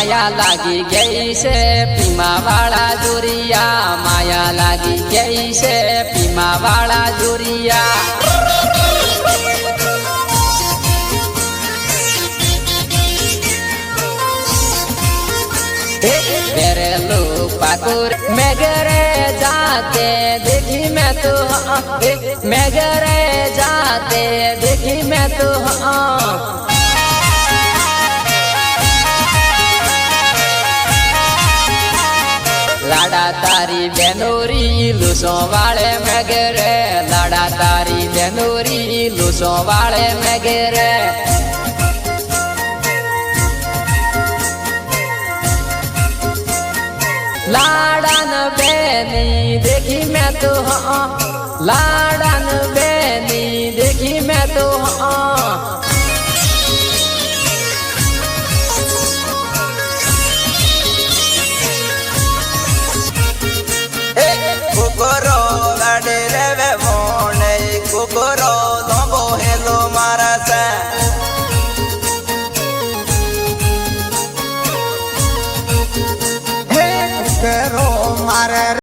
माया लागी गई से पीमा वाला जोरिया, माया लागी गई से पीमा वाला जोरिया। बेरेलू पाकुर में गरे जाते देखी मैं तो मैं गरे जाते देखी मैं तो लाड़ा तारी बेनोरी लूसों वाले में गरे, लाड़ा तारी बेनोरी लूसों वाले में गरे। लाड़न बेनी देखी मैं तो लाड़न